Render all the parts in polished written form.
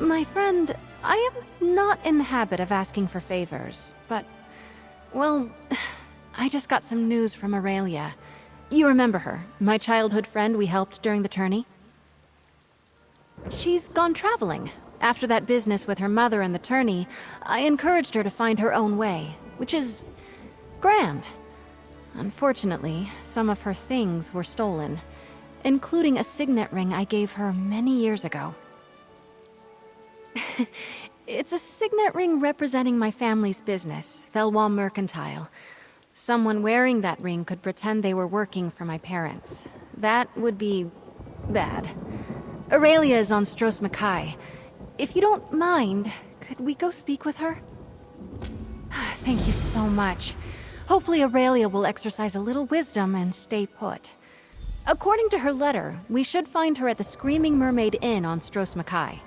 My friend, I am not in the habit of asking for favors, but, well, I just got some news from Aurelia. You remember her, my childhood friend we helped during the tourney? She's gone traveling. After that business with her mother and the tourney, I encouraged her to find her own way, which is grand. Unfortunately, some of her things were stolen, including a signet ring I gave her many years ago. It's a signet ring representing my family's business, Velwall Mercantile. Someone wearing that ring could pretend they were working for my parents. That would be bad. Aurelia is on Stros Mackay. If you don't mind, could we go speak with her? Thank you so much. Hopefully Aurelia will exercise a little wisdom and stay put. According to her letter, we should find her at the Screaming Mermaid Inn on Stros Mackay.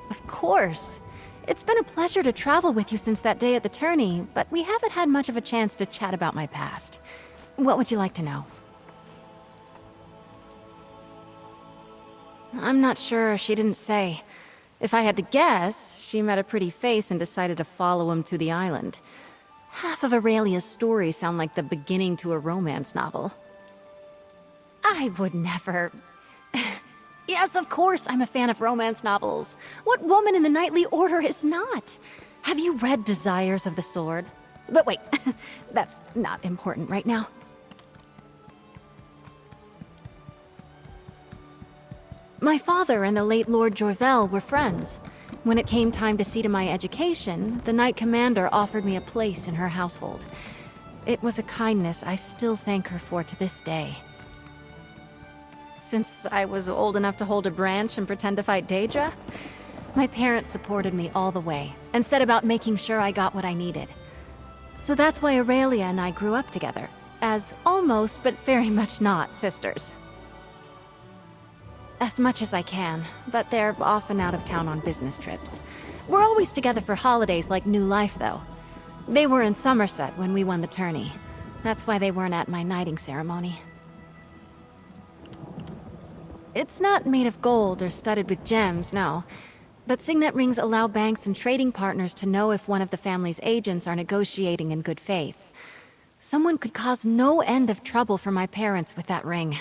Of course. It's been a pleasure to travel with you since that day at the tourney, but we haven't had much of a chance to chat about my past. What would you like to know? I'm not sure, she didn't say. If I had to guess, she met a pretty face and decided to follow him to the island. Half of Aurelia's stories sound like the beginning to a romance novel. I would never... Yes, of course I'm a fan of romance novels. What woman in the Knightly Order is not? Have you read Desires of the Sword? But wait, that's not important right now. My father and the late Lord Jorvel were friends. When it came time to see to my education, the Knight Commander offered me a place in her household. It was a kindness I still thank her for to this day. Since I was old enough to hold a branch and pretend to fight Daedra, my parents supported me all the way, and set about making sure I got what I needed. So that's why Aurelia and I grew up together, as almost but very much not sisters. As much as I can, but they're often out of town on business trips. We're always together for holidays like New Life, though. They were in Somerset when we won the tourney. That's why they weren't at my knighting ceremony. It's not made of gold or studded with gems, no. But signet rings allow banks and trading partners to know if one of the family's agents are negotiating in good faith. Someone could cause no end of trouble for my parents with that ring.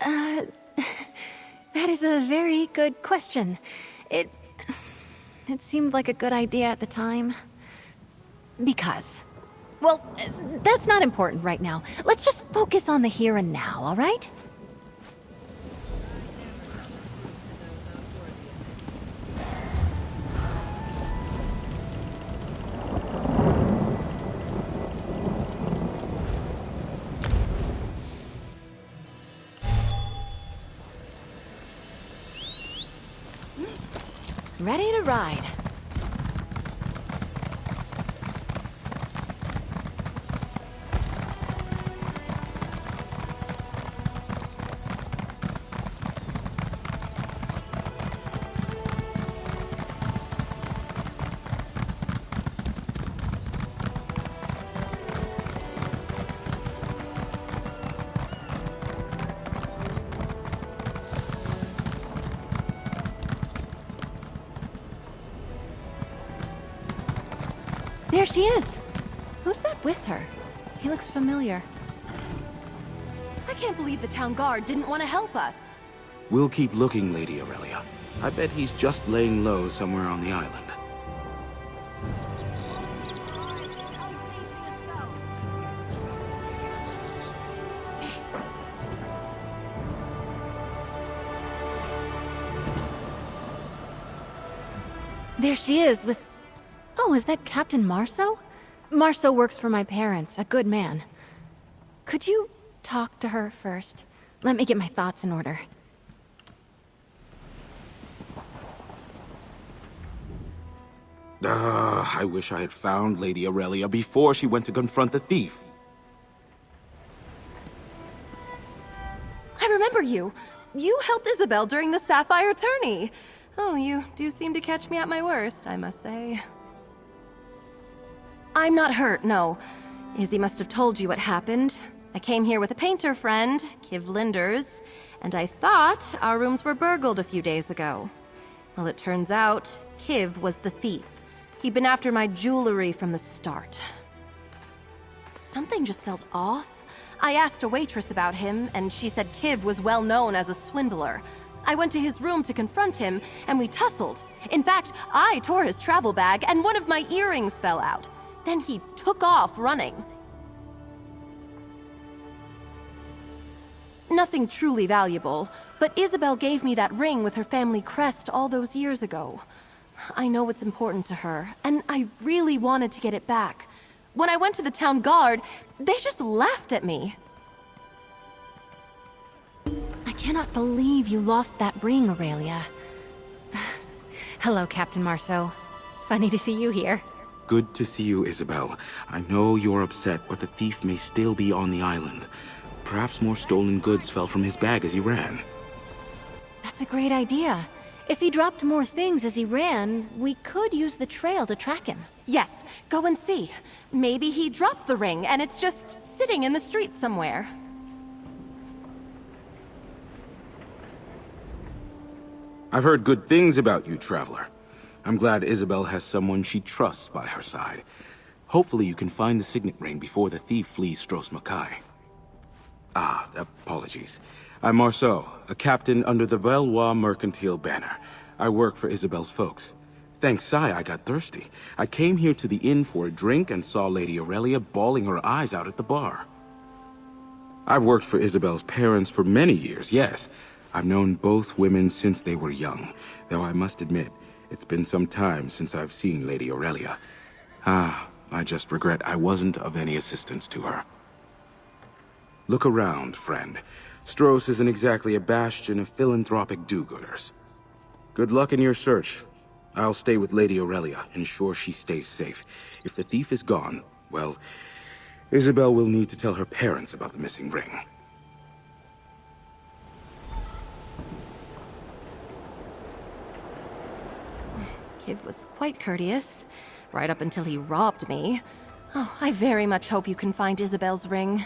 That is a very good question. It seemed like a good idea at the time. Because... Well, that's not important right now. Let's just focus on the here and now, all right? Ready to ride. There she is! Who's that with her? He looks familiar. I can't believe the town guard didn't want to help us. We'll keep looking, Lady Aurelia. I bet he's just laying low somewhere on the island. There she is with... Oh, is that Captain Marceau? Marceau works for my parents, a good man. Could you talk to her first? Let me get my thoughts in order. I wish I had found Lady Aurelia before she went to confront the thief. I remember you. You helped Isobel during the Sapphire tourney. Oh, you do seem to catch me at my worst, I must say. I'm not hurt, no. Izzy must have told you what happened. I came here with a painter friend, Kiv Linders, and I thought our rooms were burgled a few days ago. Well, it turns out Kiv was the thief. He'd been after my jewelry from the start. Something just felt off. I asked a waitress about him, and she said Kiv was well known as a swindler. I went to his room to confront him, and we tussled. In fact, I tore his travel bag, and one of my earrings fell out. Then he took off running. Nothing truly valuable, but Isobel gave me that ring with her family crest all those years ago. I know it's important to her, and I really wanted to get it back. When I went to the town guard, they just laughed at me. I cannot believe you lost that ring, Aurelia. Hello, Captain Marceau. Funny to see you here. Good to see you, Isobel. I know you're upset, but the thief may still be on the island. Perhaps more stolen goods fell from his bag as he ran. That's a great idea. If he dropped more things as he ran, we could use the trail to track him. Yes, go and see. Maybe he dropped the ring and it's just sitting in the street somewhere. I've heard good things about you, Traveler. I'm glad Isobel has someone she trusts by her side. Hopefully you can find the signet ring before the thief flees Stros Makai. Apologies. I'm Marceau, a captain under the Valois Mercantile banner. I work for Isabel's folks. Thanks, Sai, I got thirsty. I came here to the inn for a drink and saw Lady Aurelia bawling her eyes out at the bar. I've worked for Isabel's parents for many years, yes. I've known both women since they were young, though I must admit, it's been some time since I've seen Lady Aurelia. I just regret I wasn't of any assistance to her. Look around, friend. Stros isn't exactly a bastion of philanthropic do-gooders. Good luck in your search. I'll stay with Lady Aurelia, ensure she stays safe. If the thief is gone, well, Isobel will need to tell her parents about the missing ring. Kiv was quite courteous, right up until he robbed me. Oh, I very much hope you can find Isobel's ring.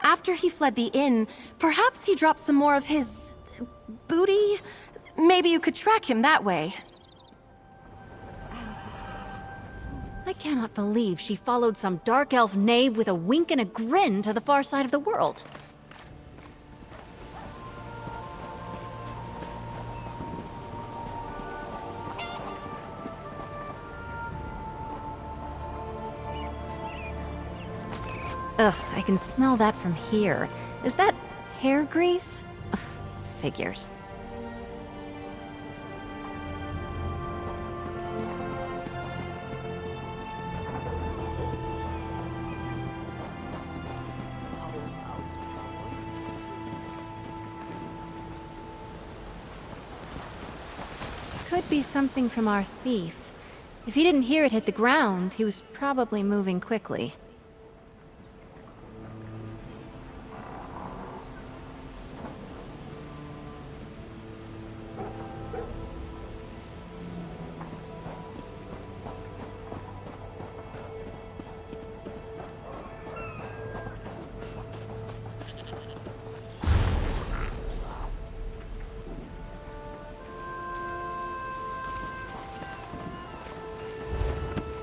After he fled the inn, perhaps he dropped some more of his booty? Maybe you could track him that way. I cannot believe she followed some dark elf knave with a wink and a grin to the far side of the world. Ugh, I can smell that from here. Is that hair grease? Ugh, figures. Could be something from our thief. If he didn't hear it hit the ground, he was probably moving quickly.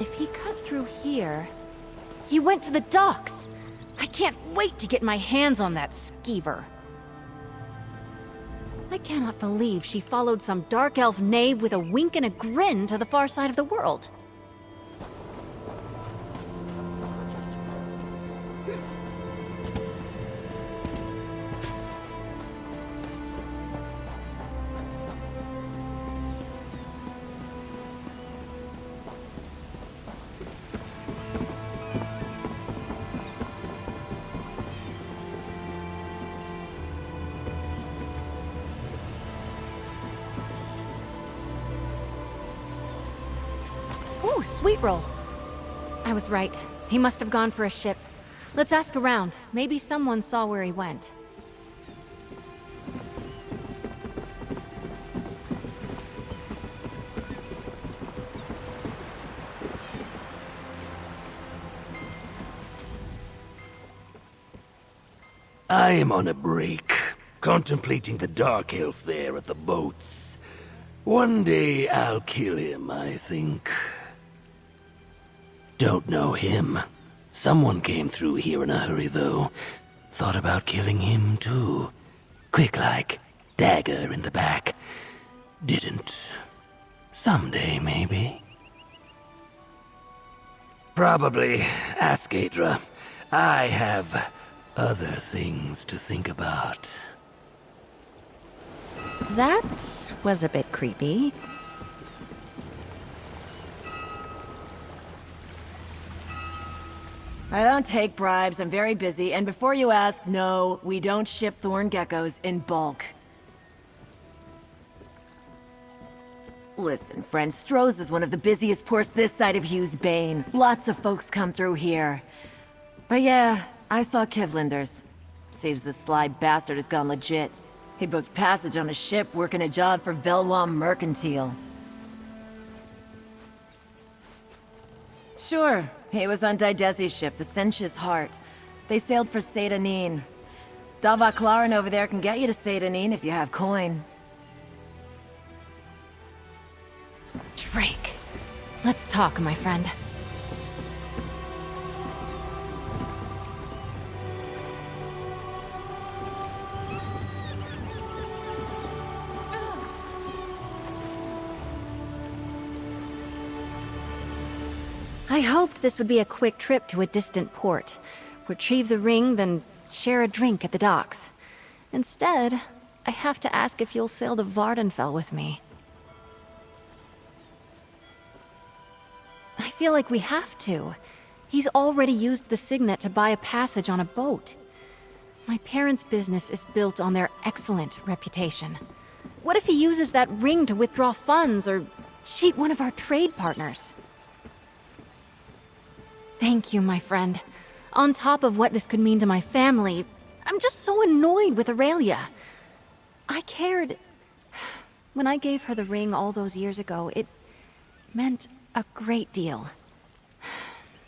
If he cut through here... He went to the docks! I can't wait to get my hands on that skeever. I cannot believe she followed some dark elf knave with a wink and a grin to the far side of the world. Ooh, sweet roll. I was right. He must have gone for a ship. Let's ask around. Maybe someone saw where he went. I am on a break. contemplating the dark elf there at the boats. One day I'll kill him, I think. Don't know him. Someone came through here in a hurry, though. Thought about killing him, too. Quick like, dagger in the back. Didn't. Someday, maybe. Probably. Ask Adra. I have other things to think about. That was a bit creepy. I don't take bribes, I'm very busy, and before you ask, no, we don't ship thorn geckos in bulk. Listen, friend, Stroh's is one of the busiest ports this side of Hughes Bane. Lots of folks come through here. But yeah, I saw Kivlinder's. Seems this sly bastard has gone legit. He booked passage on a ship working a job for Velwa Mercantile. Sure, he was on Didesi's ship, the Sensh's Heart. They sailed for Seydanine. Davaklarin over there can get you to Seydanine if you have coin. Drake. Let's talk, my friend. I hoped this would be a quick trip to a distant port. Retrieve the ring, then share a drink at the docks. Instead, I have to ask if you'll sail to Vardenfell with me. I feel like we have to. He's already used the signet to buy a passage on a boat. My parents' business is built on their excellent reputation. What if he uses that ring to withdraw funds or cheat one of our trade partners? Thank you, my friend. On top of what this could mean to my family, I'm just so annoyed with Aurelia. I cared. When I gave her the ring all those years ago, it meant a great deal.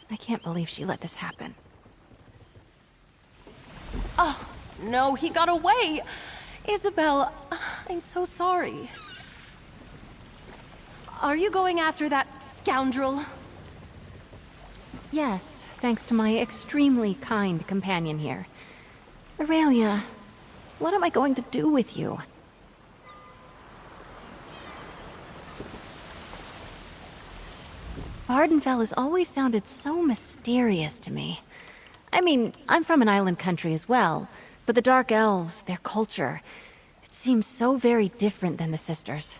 I can't believe she let this happen. Oh, no, he got away! Isobel, I'm so sorry. Are you going after that scoundrel? Yes, thanks to my extremely kind companion here. Aurelia, what am I going to do with you? Vardenfell has always sounded so mysterious to me. I mean, I'm from an island country as well, but the Dark Elves, their culture, it seems so very different than the Sisters.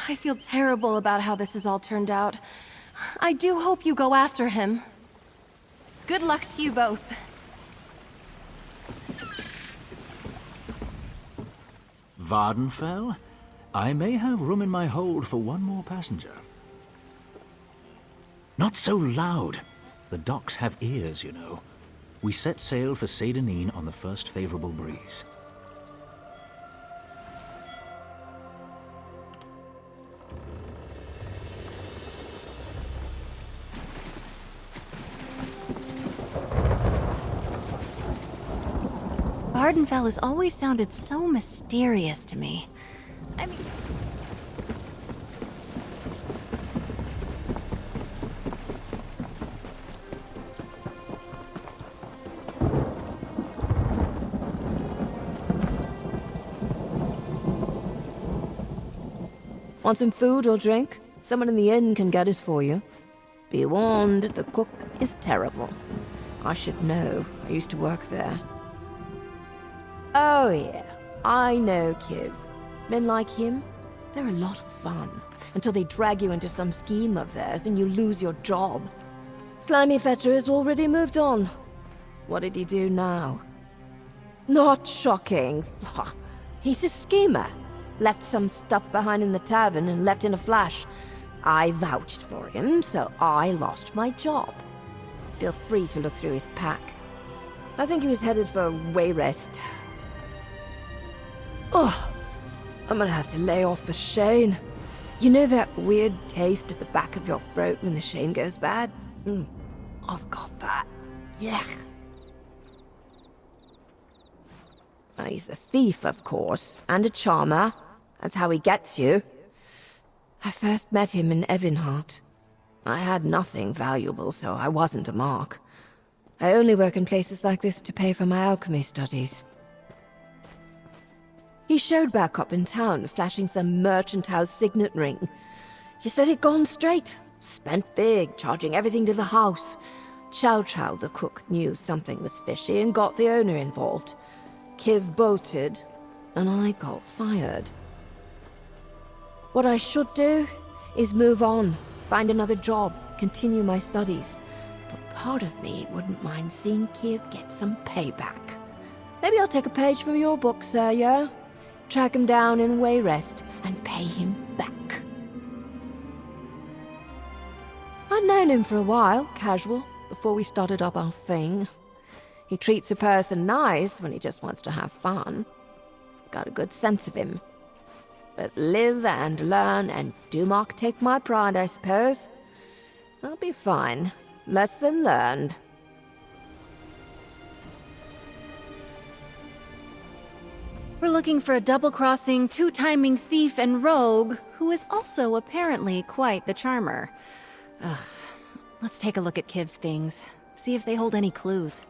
I feel terrible about how this has all turned out. I do hope you go after him. Good luck to you both. Vardenfell? I may have room in my hold for one more passenger. Not so loud. The docks have ears, you know. We set sail for Seydanine on the first favorable breeze. Vardenfell has always sounded so mysterious to me. I mean... Want some food or drink? Someone in the inn can get it for you. Be warned, the cook is terrible. I should know. I used to work there. Oh yeah, I know Kiv. Men like him, they're a lot of fun. Until they drag you into some scheme of theirs and you lose your job. Slimy Fetcher has already moved on. What did he do now? Not shocking. He's a schemer. Left some stuff behind in the tavern and left in a flash. I vouched for him, so I lost my job. Feel free to look through his pack. I think he was headed for Wayrest. Oh, I'm gonna have to lay off the Shane. You know that weird taste at the back of your throat when the Shane goes bad? I've got that. Yeah. He's a thief, of course, and a charmer. That's how he gets you. I first met him in Evinhart. I had nothing valuable, so I wasn't a mark. I only work in places like this to pay for my alchemy studies. He showed back up in town, flashing some merchant house signet ring. He said he'd gone straight, spent big, charging everything to the house. Chow Chow, the cook, knew something was fishy and got the owner involved. Kiv bolted, and I got fired. What I should do is move on, find another job, continue my studies. But part of me wouldn't mind seeing Kiv get some payback. Maybe I'll take a page from your book, sir, yeah? Track him down in Wayrest and pay him back. I'd known him for a while, casual, before we started up our thing. He treats a person nice when he just wants to have fun. Got a good sense of him. But live and learn and do not take my pride, I suppose. I'll be fine. Lesson learned. We're looking for a double-crossing, two-timing thief and rogue who is also apparently quite the charmer. Ugh. Let's take a look at Kiv's things. See if they hold any clues.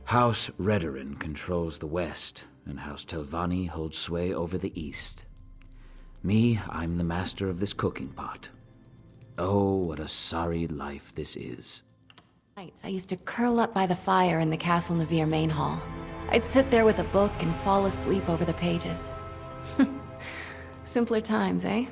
House Redoran controls the west, and House Telvanni holds sway over the east. Me, I'm the master of this cooking pot. Oh, what a sorry life this is. Nights, I used to curl up by the fire in the Castle Navir main hall. I'd sit there with a book and fall asleep over the pages. Simpler times, eh?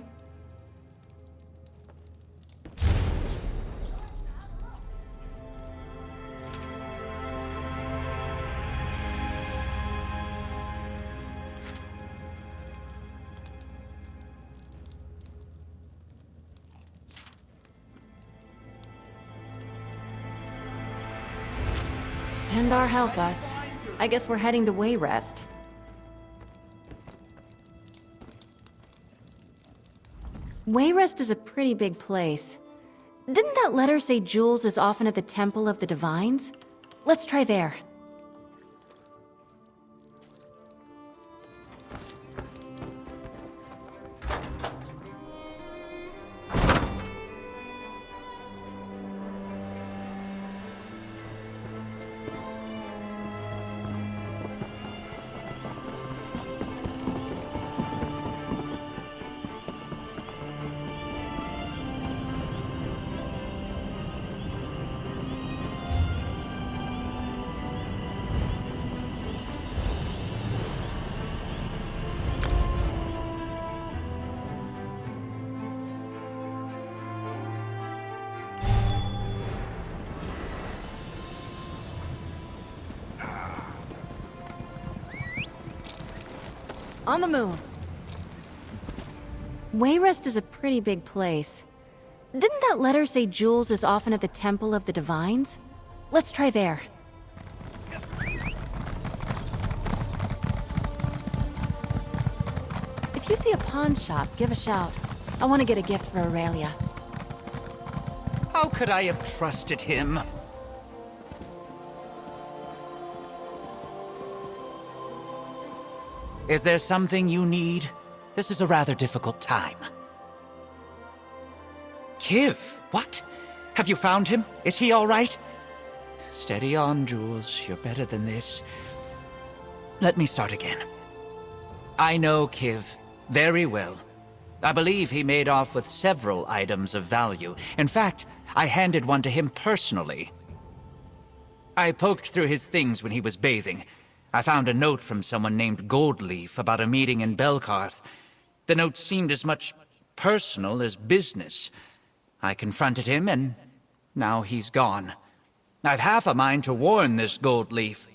Stendar help us. I guess we're heading to Wayrest. Wayrest is a pretty big place. Didn't that letter say Jules is often at the Temple of the Divines? Let's try there. On the move. Wayrest is a pretty big place. Didn't that letter say Jules is often at the Temple of the Divines? Let's try there. If you see a pawn shop, give a shout. I want to get a gift for Aurelia. How could I have trusted him? Is there something you need? This is a rather difficult time. Kiv, what? Have you found him? Is he all right? Steady on, Jules. You're better than this. Let me start again. I know Kiv very well. I believe he made off with several items of value. In fact, I handed one to him personally. I poked through his things when he was bathing. I found a note from someone named Goldleaf about a meeting in Belkarth. The note seemed as much personal as business. I confronted him, and now he's gone. I've half a mind to warn this Goldleaf,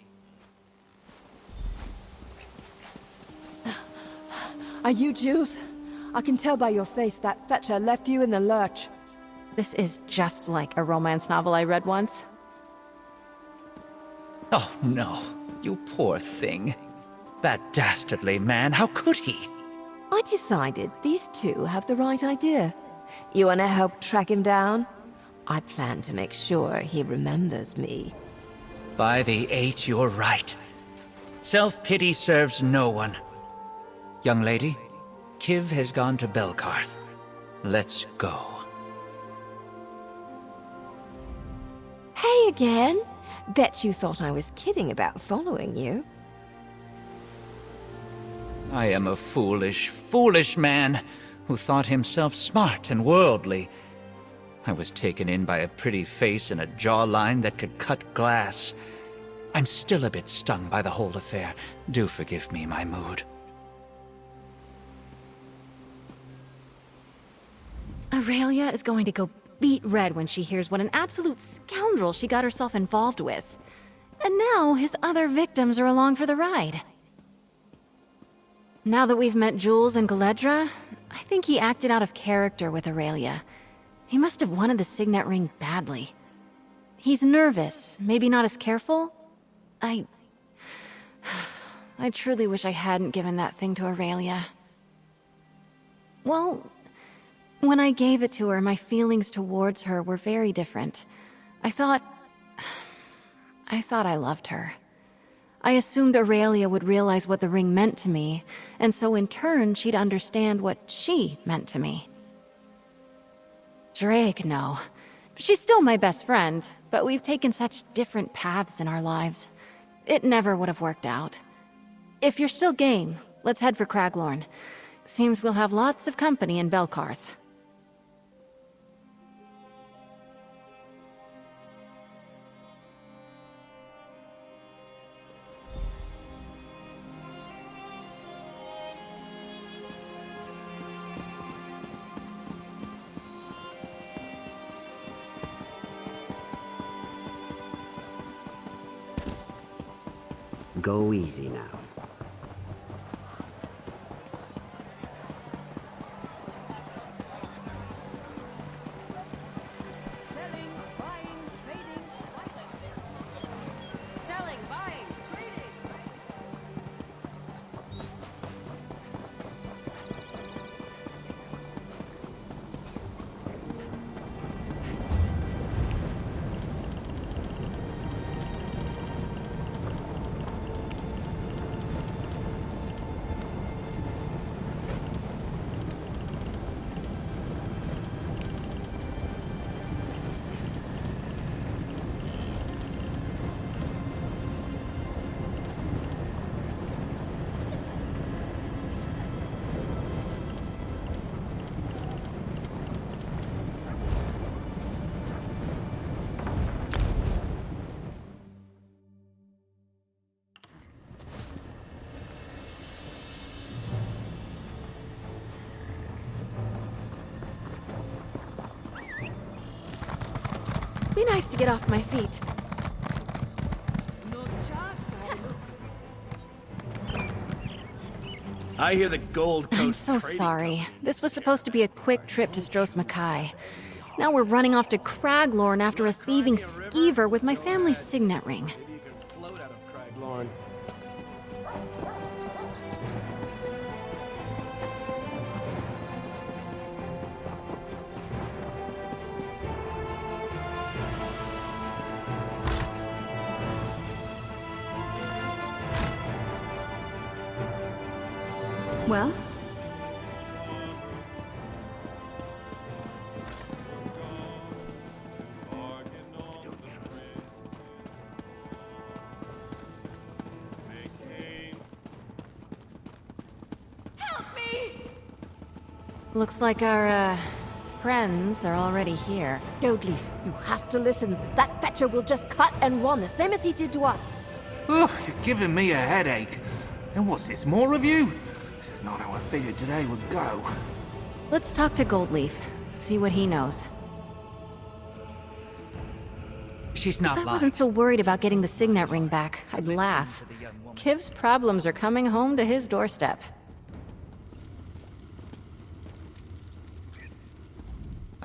Are you Jules? I can tell by your face that fetcher left you in the lurch. This is just like a romance novel I read once. Oh, no. You poor thing. That dastardly man, how could he? I decided these two have the right idea. You wanna help track him down? I plan to make sure he remembers me. By the eight, you're right. Self-pity serves no one. Young lady, Kiv has gone to Belkarth. Let's go. Hey again! Bet you thought I was kidding about following you. I am a foolish, foolish man who thought himself smart and worldly. I was taken in by a pretty face and a jawline that could cut glass. I'm still a bit stung by the whole affair. Do forgive me my mood. Aurelia is going to go beet red when she hears what an absolute scoundrel she got herself involved with. And now his other victims are along for the ride. Now that we've met Jules and Galedra, I think he acted out of character with Aurelia. He must have wanted the signet ring badly. He's nervous, maybe not as careful. I truly wish I hadn't given that thing to Aurelia. Well, when I gave it to her, my feelings towards her were very different. I thought I loved her. I assumed Aurelia would realize what the ring meant to me, and so in turn she'd understand what she meant to me. Drake, no. She's still my best friend, but we've taken such different paths in our lives. It never would have worked out. If you're still game, let's head for Craglorn. Seems we'll have lots of company in Belkarth. Go easy now. Be nice to get off my feet. I hear the Gold Coast I'm so trading sorry. This was supposed to be a quick trip to Stros Mackay. Now we're running off to Craglorn after a thieving skeever with my family's signet ring. Maybe you can float out of Craglorn. Well? Looks like our, friends are already here. Goldleaf, you have to listen. That fetcher will just cut and run, the same as he did to us. Ugh, you're giving me a headache. And what's this, more of you? This is not how I figured today would go. Let's talk to Goldleaf, see what he knows. She's not If I lying. wasn't so worried about getting the signet ring back, I'd laugh. Kiv's problems are coming home to his doorstep.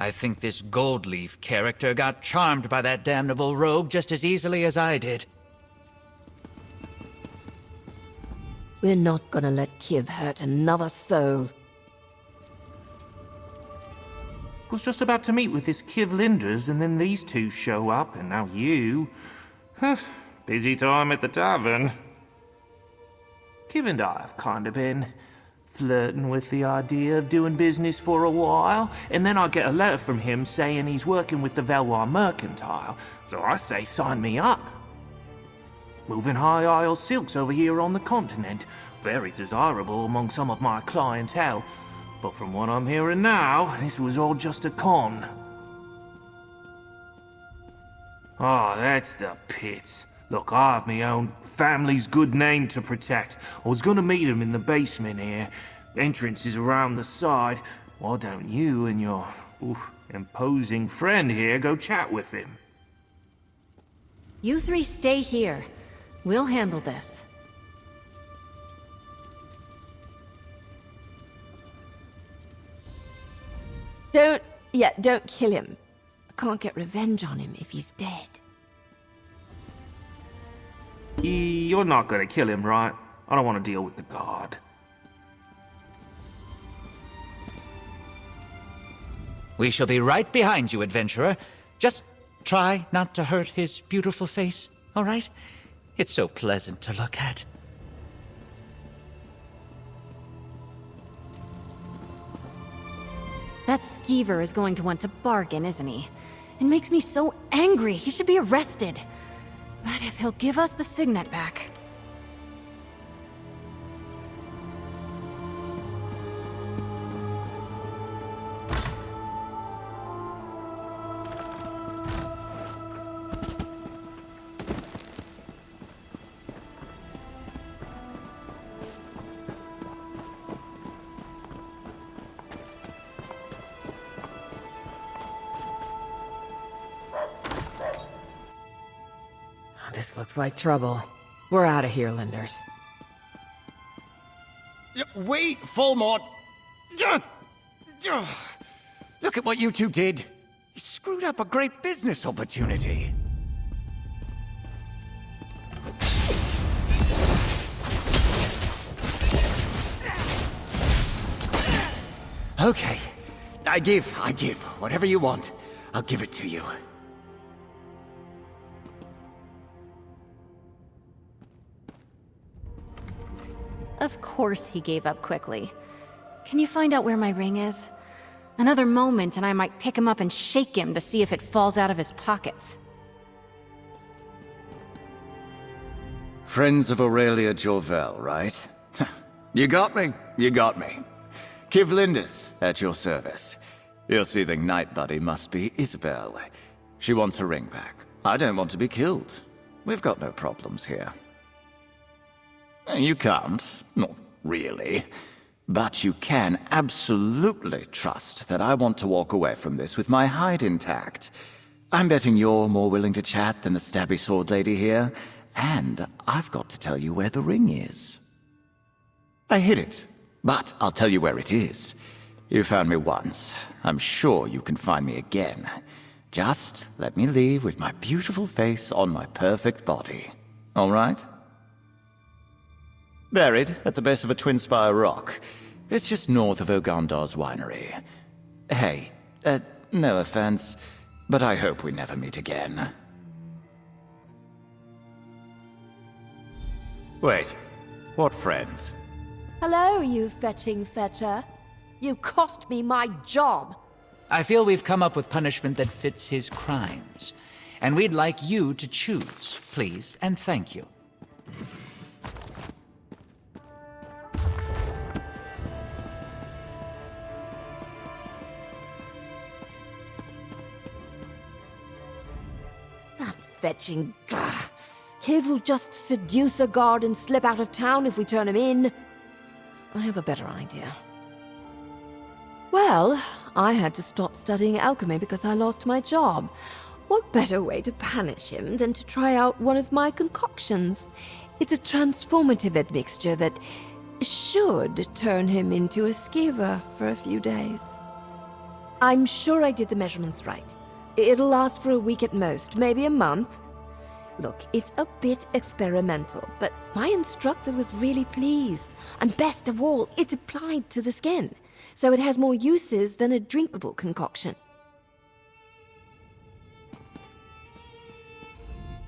I think this Goldleaf character got charmed by that damnable rogue just as easily as I did. We're not gonna let Kiv hurt another soul. Was just about to meet with this Kiv Linders, and then these two show up, and now you. Busy time at the tavern. Kiv and I have kind of been flirting with the idea of doing business for a while, and then I get a letter from him saying he's working with the Valois Mercantile, so I say sign me up. Moving high Isle silks over here on the continent, very desirable among some of my clientele, but from what I'm hearing now, this was all just a con. Oh, that's the pits. Look, I have my own family's good name to protect. I was gonna meet him in the basement here. Entrance is around the side. Why don't you and your imposing friend here go chat with him? You three stay here. We'll handle this. Don't kill him. I can't get revenge on him if he's dead. You're not gonna kill him, right? I don't want to deal with the guard. We shall be right behind you, adventurer. Just try not to hurt his beautiful face, all right? It's so pleasant to look at. That skeever is going to want to bargain, isn't he? It makes me so angry. He should be arrested. But if he'll give us the signet back... This looks like trouble. We're out of here, Linders. Wait, Fulmort! Look at what you two did! You screwed up a great business opportunity! Okay. I give. Whatever you want, I'll give it to you. Of course he gave up quickly. Can you find out where my ring is? Another moment and I might pick him up and shake him to see if it falls out of his pockets. Friends of Aurelia Jorvel, right? You got me. Kiv Linders, at your service. Your soothing night buddy must be Isobel. She wants her ring back. I don't want to be killed. We've got no problems here. You can't, not really. But you can absolutely trust that I want to walk away from this with my hide intact. I'm betting you're more willing to chat than the stabby sword lady here, and I've got to tell you where the ring is. I hid it, but I'll tell you where it is. You found me once. I'm sure you can find me again. Just let me leave with my beautiful face on my perfect body. All right? Buried at the base of a twin-spire rock. It's just north of Ogandar's winery. Hey, no offense, but I hope we never meet again. Wait, what friends? Hello, you fetching fetcher. You cost me my job. I feel we've come up with punishment that fits his crimes. And we'd like you to choose, please, and thank you. Fetching. Kiv will just seduce a guard and slip out of town if we turn him in. I have a better idea. Well, I had to stop studying alchemy because I lost my job. What better way to punish him than to try out one of my concoctions? It's a transformative admixture that should turn him into a skeever for a few days. I'm sure I did the measurements right. It'll last for a week at most, maybe a month. Look, it's a bit experimental, but my instructor was really pleased. And best of all, it's applied to the skin, so it has more uses than a drinkable concoction.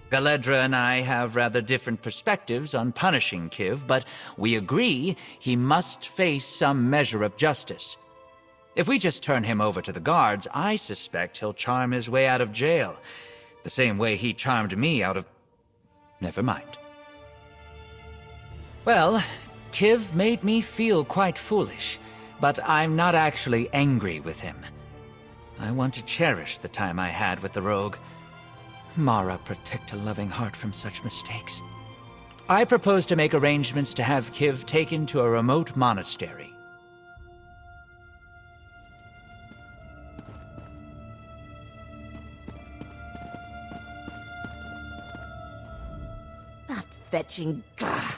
Galedra and I have rather different perspectives on punishing Kiv, but we agree he must face some measure of justice. If we just turn him over to the guards, I suspect he'll charm his way out of jail, the same way he charmed me out of... Never mind. Well, Kiv made me feel quite foolish, but I'm not actually angry with him. I want to cherish the time I had with the rogue. Mara, protect a loving heart from such mistakes. I propose to make arrangements to have Kiv taken to a remote monastery. That fetching... Gah.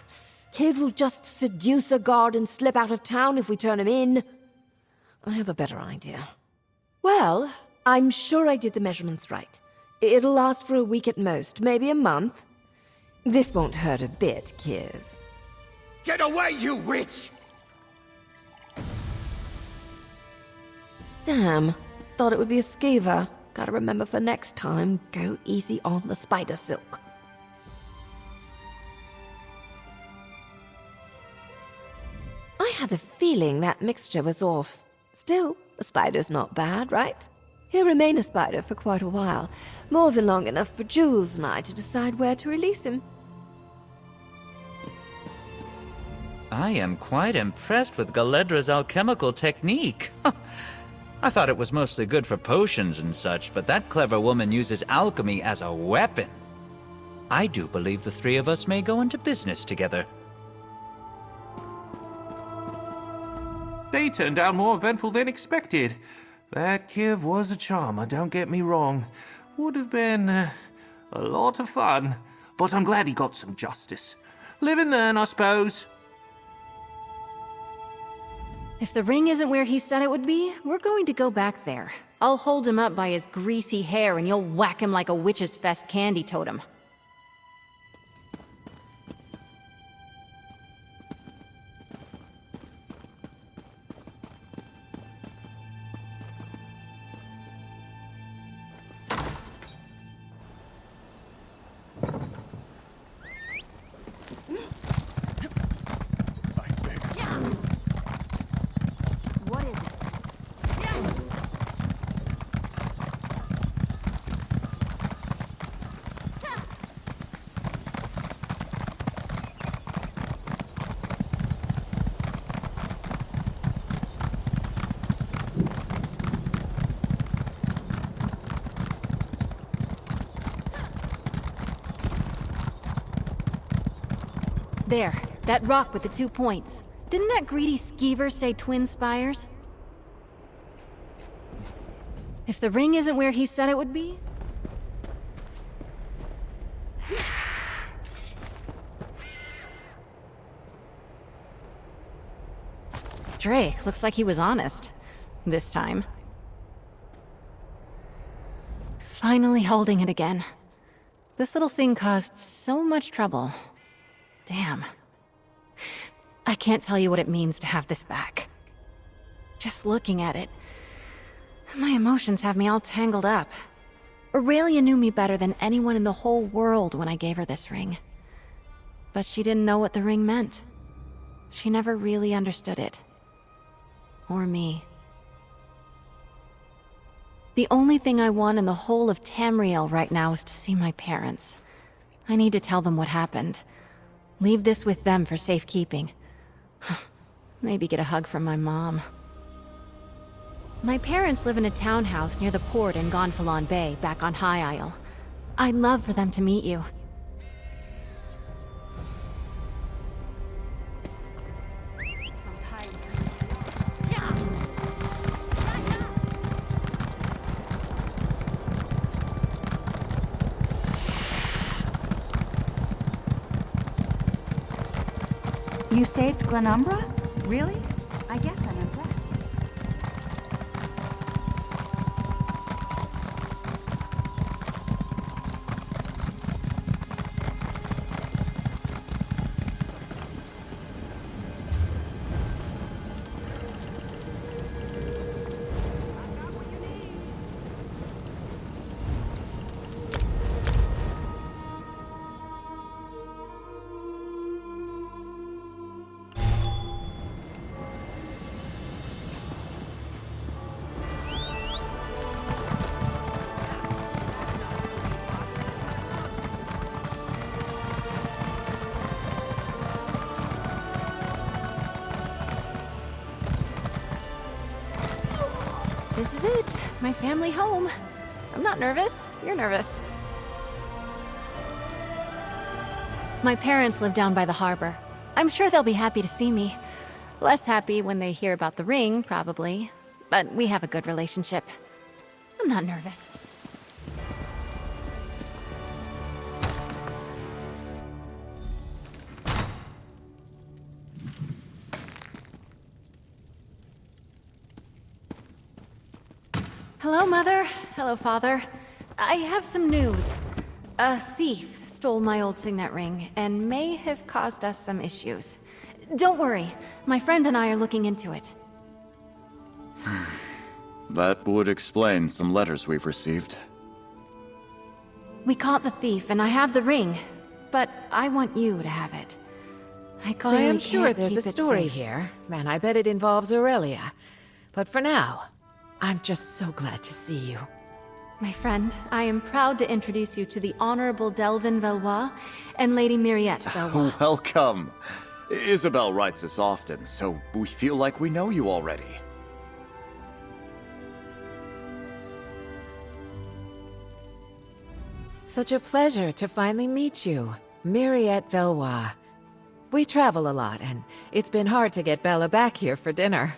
Kiv will just seduce a guard and slip out of town if we turn him in. I have a better idea. Well, I'm sure I did the measurements right. It'll last for a week at most, maybe a month. This won't hurt a bit, Kiv. Get away, you witch! Damn, thought it would be a skeever. Gotta remember for next time, go easy on the spider silk. I had a feeling that mixture was off. Still, a spider's not bad, right? He'll remain a spider for quite a while, more than long enough for Jules and I to decide where to release him. I am quite impressed with Galedra's alchemical technique. I thought it was mostly good for potions and such, but that clever woman uses alchemy as a weapon. I do believe the three of us may go into business together. They turned out more eventful than expected. That Kiv was a charmer, don't get me wrong. Would have been a lot of fun, but I'm glad he got some justice. Live and learn, I suppose. If the ring isn't where he said it would be, we're going to go back there. I'll hold him up by his greasy hair and you'll whack him like a witch's fest candy totem. There, that rock with the 2 points. Didn't that greedy skeever say twin spires? If the ring isn't where he said it would be... Drake, looks like he was honest. This time. Finally holding it again. This little thing caused so much trouble. Damn. I can't tell you what it means to have this back. Just looking at it, my emotions have me all tangled up. Aurelia knew me better than anyone in the whole world when I gave her this ring. But she didn't know what the ring meant. She never really understood it. Or me. The only thing I want in the whole of Tamriel right now is to see my parents. I need to tell them what happened. Leave this with them for safekeeping. Maybe get a hug from my mom. My parents live in a townhouse near the port in Gonfalon Bay, back on High Isle. I'd love for them to meet you. You saved Glenumbra? Really? I guess I'm impressed. my family home. I'm not nervous. You're nervous. My parents live down by the harbor. I'm sure they'll be happy to see me. Less happy when they hear about the ring, probably. But we have a good relationship. I'm not nervous. Hello, Mother. Hello, Father. I have some news. A thief stole my old signet ring and may have caused us some issues. Don't worry. My friend and I are looking into it. That would explain some letters we've received. We caught the thief and I have the ring, but I want you to have it. I I clearly am sure can't there's a keep it story safe. here, and I bet it involves Aurelia. But for now, I'm just so glad to see you. My friend, I am proud to introduce you to the Honorable Delvin Valois and Lady Myriette Valois. Welcome. Isobel writes us often, so we feel like we know you already. Such a pleasure to finally meet you, Myriette Valois. We travel a lot, and it's been hard to get Bella back here for dinner.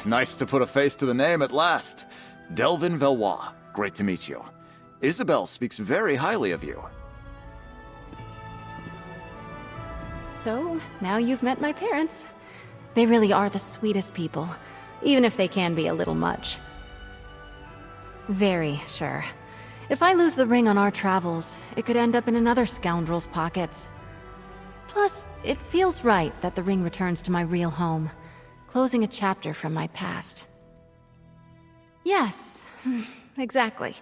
Nice to put a face to the name at last. Delvin Valois, great to meet you. Isobel speaks very highly of you. So, now you've met my parents. They really are the sweetest people, even if they can be a little much. Very sure. If I lose the ring on our travels, it could end up in another scoundrel's pockets. Plus, it feels right that the ring returns to my real home, closing a chapter from my past. Yes, exactly.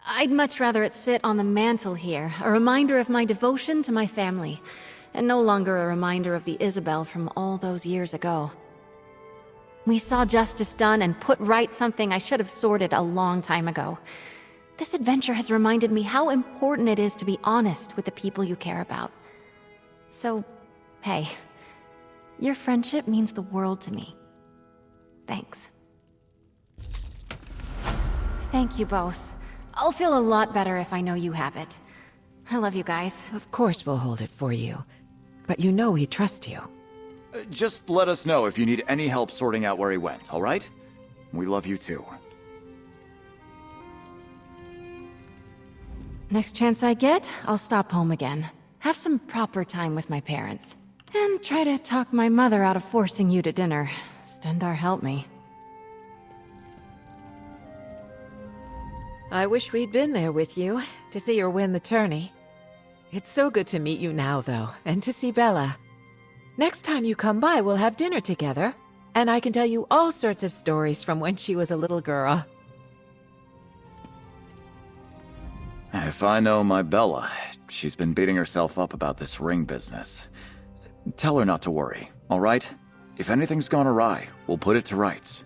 I'd much rather it sit on the mantle here, a reminder of my devotion to my family, and no longer a reminder of the Isobel from all those years ago. We saw justice done and put right something I should have sorted a long time ago. This adventure has reminded me how important it is to be honest with the people you care about. So, hey, your friendship means the world to me. Thanks. Thank you both. I'll feel a lot better if I know you have it. I love you guys. Of course we'll hold it for you. But you know we trust you. Just let us know if you need any help sorting out where he went, all right? We love you too. Next chance I get, I'll stop home again. Have some proper time with my parents. And try to talk my mother out of forcing you to dinner. Stendar help me. I wish we'd been there with you, to see her win the tourney. It's so good to meet you now, though, and to see Bella. Next time you come by, we'll have dinner together, and I can tell you all sorts of stories from when she was a little girl. If I know my Bella, she's been beating herself up about this ring business. Tell her not to worry, all right? If anything's gone awry, we'll put it to rights.